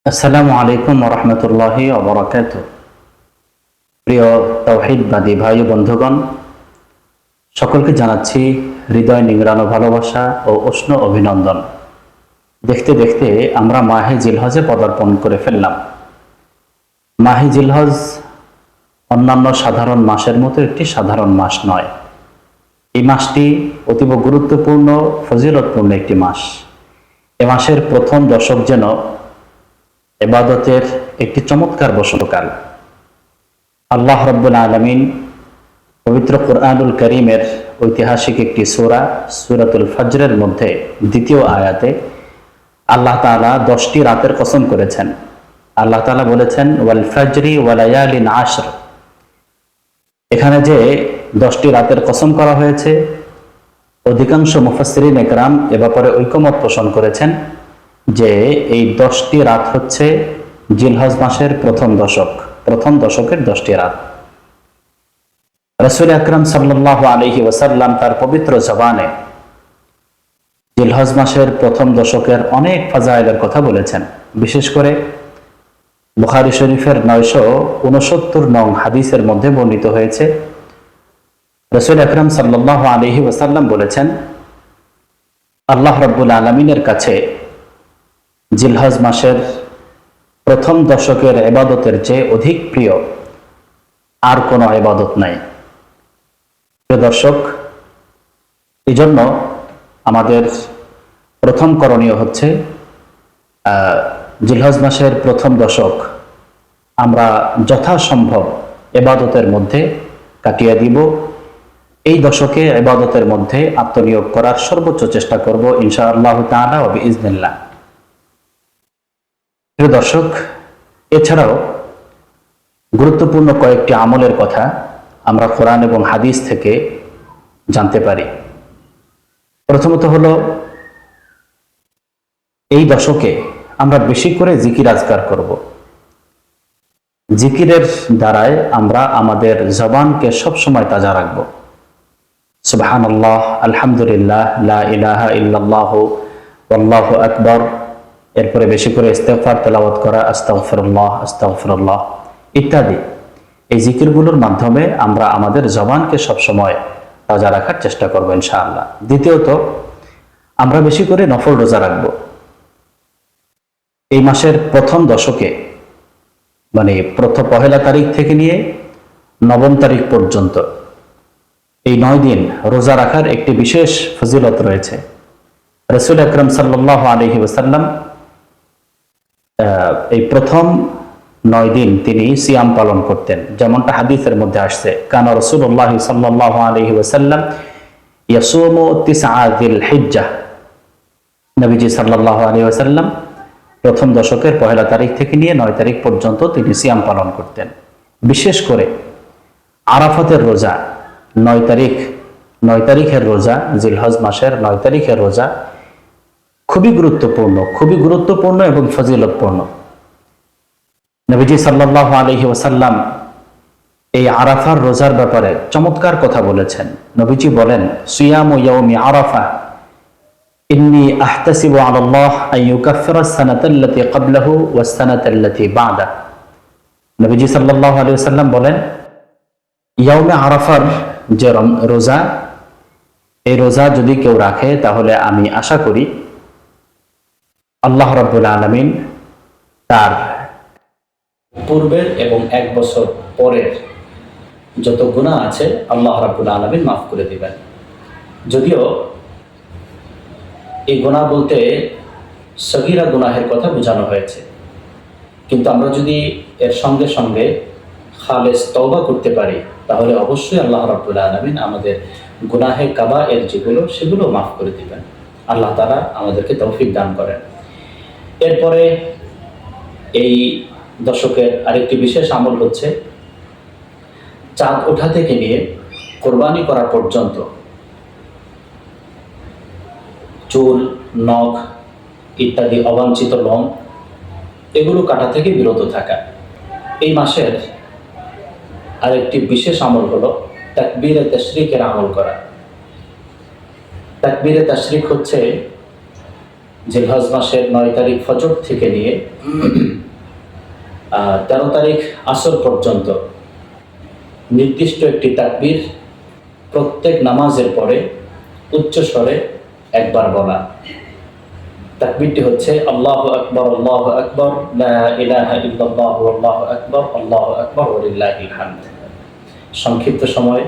আসসালামু আলাইকুম ওরহমতুল্লাহি ওবরাকাতু। প্রিয় তাওহীদবাদী ভাই ও বন্ধুগণ, সকলকে জানাচ্ছি হৃদয় নিংড়ানো ভালোবাসা ও উষ্ণ অভিনন্দন। দেখতে দেখতে আমরা মাহে জিলহজে পদার্পণ করে ফেললাম। মাহে জিলহজ অন্যান্য সাধারণ মাসের মতো একটি সাধারণ মাস নয়। এই মাসটি অতীব গুরুত্বপূর্ণ, ফজিলতপূর্ণ একটি মাস। এ মাসের প্রথম দশক যেন ইবাদতের একটি চমৎকার বসন্তকাল। আল্লাহ রাব্বুল আলামিন পবিত্র কুরআনুল কারীমের ঐতিহাসিক একটি সূরা সূরাতুল ফজরের মধ্যে দ্বিতীয় আয়াতে আল্লাহ তাআলা 10টি রাতের কসম করেছেন। আল্লাহ তাআলা বলেছেন ওয়াল ফজরি ওয়া লায়ালিন আশর। এখানে যে 10টি রাতের কসম করা হয়েছে, অধিকাংশ মুফাসসিরিন একরাম এ ব্যাপারে ঐকমত পোষণ করেছেন যে এই 10টি রাত হচ্ছে জিলহজ মাসের প্রথম দশকের 10টি রাত। রাসূল আকরাম সাল্লাল্লাহু আলাইহি ওয়াসাল্লাম তার পবিত্র জবানে জিলহজ মাসের প্রথম দশকের অনেক ফাজাইলের কথা বলেছেন। বিশেষ করে বুখারী শরীফের 969 নং হাদিসের মধ্যে বর্ণিত হয়েছে, রাসূল আকরাম সাল্লাল্লাহু আলাইহি ওয়াসাল্লাম বলেছেন, আল্লাহ রাব্বুল আলামিনের কাছে জিলহজ মাসের প্রথম দশকের ইবাদতের চেয়ে অধিক প্রিয় আর কোনো ইবাদত নাই। প্রিয় দর্শক, এই জন্য আমাদের প্রথম করণীয় হচ্ছে জিলহজ মাসের প্রথম দশক আমরা যথাসম্ভব ইবাদতের মধ্যে কাটিয়ে দিব। এই দশকে ইবাদতের মধ্যে আত্মনিয়োগ করার সর্বোচ্চ চেষ্টা করব ইনশাআল্লাহ তাআলা ওয়া বিইজনিল্লাহ। প্রিয় দর্শক, এছাড়াও গুরুত্বপূর্ণ কয়েকটি আমলের কথা আমরা কোরআন এবং হাদিস থেকে জানতে পারি। প্রথমত হলো, এই দশকে আমরা বেশি করে জিকির আজকার করব। জিকিরের দ্বারায় আমরা আমাদের জবানকে সবসময় তাজা রাখব। সুবহানাল্লাহ, আলহামদুলিল্লাহ, লা ইলাহা ইল্লাল্লাহু, আল্লাহু আকবার, এরপরে বেশি করে ইস্তেগফার তেলাওয়াত করা, আস্তাগফিরুল্লাহ আস্তাগফিরুল্লাহ ইত্যাদি। এই জিকিরগুলোর মাধ্যমে আমরা আমাদের জবানকে সবসময় তাজা রাখার চেষ্টা করব ইনশাআল্লাহ। দ্বিতীয়ত, আমরা বেশি করে নফল রোজা রাখব। এই মাসের প্রথম দশকে মানে পহেলা তারিখ থেকে নিয়ে 9 তারিখ পর্যন্ত এই 9 দিন রোজা রাখার একটি বিশেষ ফজিলত রয়েছে। রাসূল আকরাম সাল্লাল্লাহু আলাইহি ওয়াসাল্লাম এই প্রথম 9 দিন তিনি সিয়াম পালন করতেন, যেমনটা হাদিসের মধ্যে আসছে, কানা রাসূলুল্লাহ সাল্লাল্লাহু আলাইহি ওয়াসাল্লাম ইয়াসুমু তিসআ যিল হিজ্জাহ। নবীজি সাল্লাল্লাহু আলাইহি ওয়াসাল্লাম প্রথম দশকের পহেলা তারিখ থেকে নিয়ে 9 তারিখ পর্যন্ত তিনি সিয়াম পালন করতেন। বিশেষ করে আরাফাতের রোজা 9 তারিখের রোজা, জিলহজ মাসের 9 তারিখের রোজা খুবই গুরুত্বপূর্ণ এবং ফজিলতপূর্ণ। নবীজি সাল্লাল্লাহু আলাইহি ওয়াসাল্লাম এই আরাফার রোজার ব্যাপারে চমৎকার কথা বলেছেন। নবীজি বলেন, সিয়ামু ইয়াউমি আরাফা ইন্নী আহতাসিবু আলাল্লাহ আন ইউকাফফিরা আস-সানাতাল্লাতী ক্বাবলাহু ওয়াস-সানাতাল্লাতী বা'দাহু। নবীজি সাল্লাল্লাহু আলাইহি ওয়াসাল্লাম বলেন, ইয়াউমে আরাফার যে রোজা, এই রোজা যদি কেউ রাখে তাহলে আমি আশা করি আল্লাহ রাব্বুল আলামিন তার পূর্বের এবং 1 বছর পরের যত গুনাহ আছে আল্লাহ রাব্বুল আলামিন মাফ করে দিবেন। যদিও এই গুনাহ বলতে সগীরা গুনাহের কথা বোঝানো হয়েছে, কিন্তু আমরা যদি এর সঙ্গে সঙ্গে খালেস তওবা করতে পারি তাহলে অবশ্যই আল্লাহ রাব্বুল আলামিন আমাদের গুনাহে কাবায়ের যেগুলো সেগুলো মাফ করে দিবেন। আল্লাহ তাআলা আমাদেরকে তৌফিক দান করেন। এরপরে এই দশকের আরেকটি বিশেষ আমল হচ্ছে, চাঁদ ওঠা থেকে নিয়ে কোরবানি করা পর্যন্ত চুল, নখ ইত্যাদি অবাঞ্ছিত লোম এগুলো কাটা থেকে বিরত থাকা। এই মাসের আরেকটি বিশেষ আমল হলো তাকবীরে তাশরিকের আমল করা। তাকবীরে তাশরিক হচ্ছে জিলহজ মাসের 9 তারিখ ফজর থেকে নিয়ে 13 তারিখ আসর পর্যন্ত নির্দিষ্ট একটি তাকবীর প্রত্যেক নামাজের পরে উচ্চ স্বরে একবার বলা। তাকবীরটি হচ্ছে আল্লাহু আকবার, আল্লাহু আকবার, লা ইলাহা ইল্লাল্লাহু, আল্লাহু আকবার, আল্লাহু আকবার ওয়া লিল্লাহিল হামদ। সংক্ষিপ্ত সময়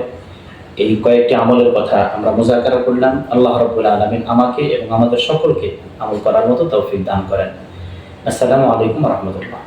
এই কয়েকটি আমলের কথা আমরা মুযাকারা করলাম। আল্লাহ রাব্বুল আলামিন আমাকে এবং আমাদের সকলকে আমল করার মতো তৌফিক দান করেন। আসসালামু আলাইকুম ওয়া রাহমাতুল্লাহ।